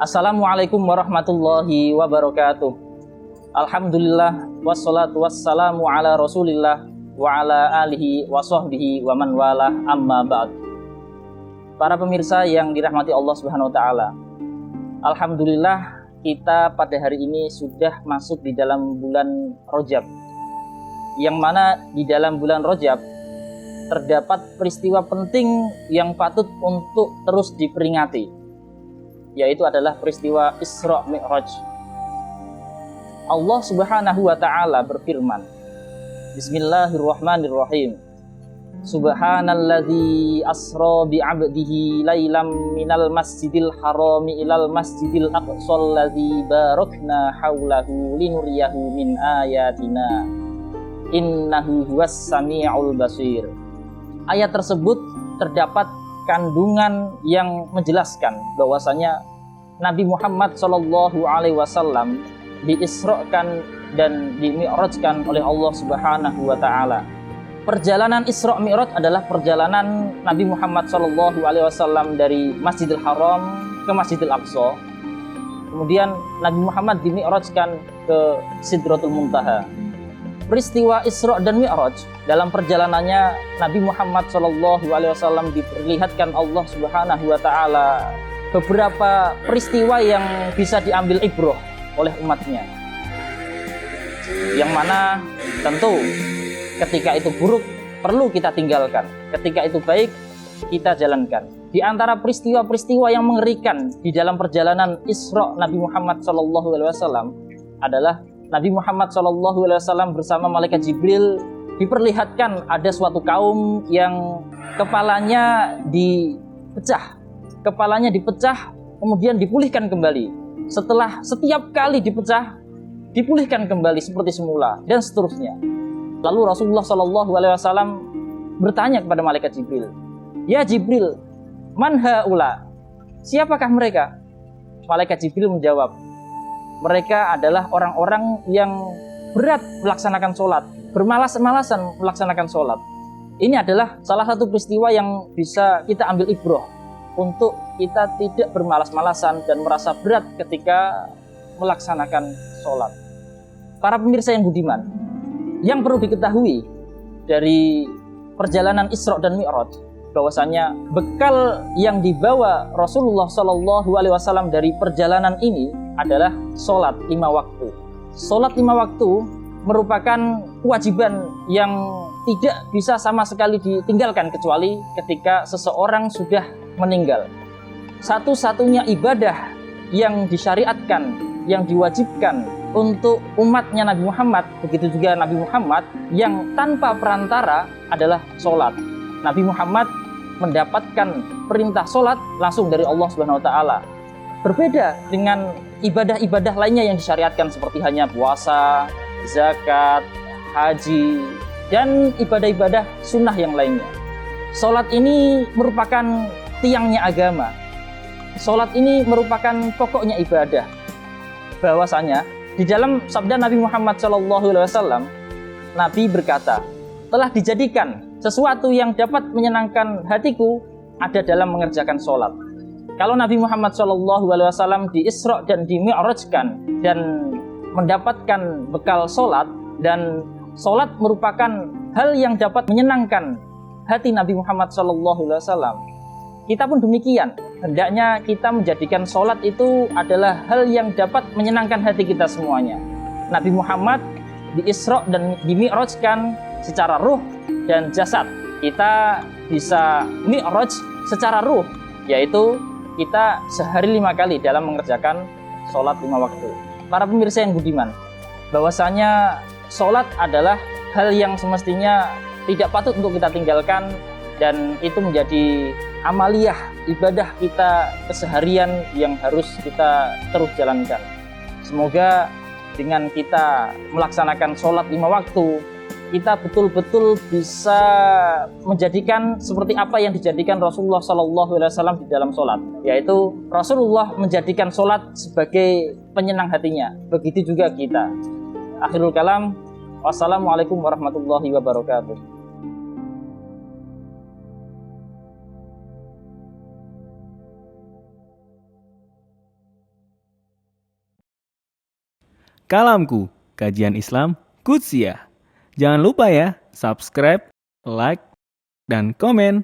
Assalamualaikum warahmatullahi wabarakatuh. Alhamdulillah wassalatu wassalamu ala Rasulillah wa ala alihi wa sahbihi wa man walah, amma ba'd. Para pemirsa yang dirahmati Allah Subhanahu wa taala. Alhamdulillah kita pada hari ini sudah masuk di dalam bulan Rajab. Yang mana di dalam bulan Rajab terdapat peristiwa penting yang patut untuk terus diperingati, yaitu adalah peristiwa Isra Mi'raj. Allah Subhanahu wa taala berfirman, Bismillahirrahmanirrahim. Subhanalladzi asra bi'abdihi lailam minal masjidil harami ilal masjidil aqsal ladzi barakna haulahu linuriyahu min ayatina innahu huwas sami'ul basir. Ayat tersebut terdapat kandungan yang menjelaskan bahwasanya Nabi Muhammad SAW diisrokan dan dimi'rajkan oleh Allah Subhanahu wa taala. Perjalanan Isra Mi'raj adalah perjalanan Nabi Muhammad SAW dari Masjidil Haram ke Masjidil Aqsa. Kemudian Nabi Muhammad dimi'rajkan ke Sidratul Muntaha. Peristiwa Isra dan Mi'raj dalam perjalanannya Nabi Muhammad SAW diperlihatkan Allah Subhanahu wa taala beberapa peristiwa yang bisa diambil ibrah oleh umatnya. Yang mana tentu ketika itu buruk perlu kita tinggalkan, ketika itu baik kita jalankan. Di antara peristiwa-peristiwa yang mengerikan di dalam perjalanan Isra Nabi Muhammad SAW adalah Nabi Muhammad SAW bersama malaikat Jibril diperlihatkan ada suatu kaum yang kepalanya dipecah. Kepalanya dipecah, kemudian dipulihkan kembali. Setelah setiap kali dipecah, dipulihkan kembali seperti semula, dan seterusnya. Lalu Rasulullah SAW bertanya kepada malaikat Jibril, Ya Jibril, man haula? Siapakah mereka? Malaikat Jibril menjawab, mereka adalah orang-orang yang berat melaksanakan sholat, bermalas-malasan melaksanakan sholat. Ini adalah salah satu peristiwa yang bisa kita ambil ibrah untuk kita tidak bermalas-malasan dan merasa berat ketika melaksanakan sholat. Para pemirsa yang budiman, yang perlu diketahui dari perjalanan Isra dan Mi'raj, bahwasanya bekal yang dibawa Rasulullah SAW dari perjalanan ini adalah sholat 5 waktu. Sholat 5 waktu merupakan kewajiban yang tidak bisa sama sekali ditinggalkan kecuali ketika seseorang sudah meninggal. Satu-satunya ibadah yang disyariatkan, yang diwajibkan untuk umatnya Nabi Muhammad, begitu juga Nabi Muhammad yang tanpa perantara adalah sholat. Nabi Muhammad mendapatkan perintah sholat langsung dari Allah Subhanahu wa taala. Berbeda dengan ibadah-ibadah lainnya yang disyariatkan seperti hanya puasa, zakat, haji, dan ibadah-ibadah sunnah yang lainnya. Sholat ini merupakan tiangnya agama. Sholat ini merupakan pokoknya ibadah. Bahwasanya di dalam sabda Nabi Muhammad SAW, Nabi berkata, telah dijadikan sesuatu yang dapat menyenangkan hatiku ada dalam mengerjakan sholat. Kalau Nabi Muhammad SAW di Isra dan di Mi'rajkan dan mendapatkan bekal sholat, dan sholat merupakan hal yang dapat menyenangkan hati Nabi Muhammad SAW, kita pun demikian. Hendaknya kita menjadikan sholat itu adalah hal yang dapat menyenangkan hati kita semuanya. Nabi Muhammad di Isra dan di Mi'rajkan secara ruh dan jasad. Kita bisa Mi'raj secara ruh, yaitu kita sehari 5 kali dalam mengerjakan sholat 5 waktu. Para pemirsa yang budiman, bahwasanya sholat adalah hal yang semestinya tidak patut untuk kita tinggalkan, dan itu menjadi amaliyah ibadah kita keseharian yang harus kita terus jalankan. Semoga dengan kita melaksanakan sholat 5 waktu, kita betul-betul bisa menjadikan seperti apa yang dijadikan Rasulullah SAW di dalam sholat, yaitu Rasulullah menjadikan sholat sebagai penyenang hatinya. Begitu juga kita. Akhirul kalam, wassalamualaikum warahmatullahi wabarakatuh. Kalamku, kajian Islam Qudsiah. Jangan lupa ya, subscribe, like, dan komen.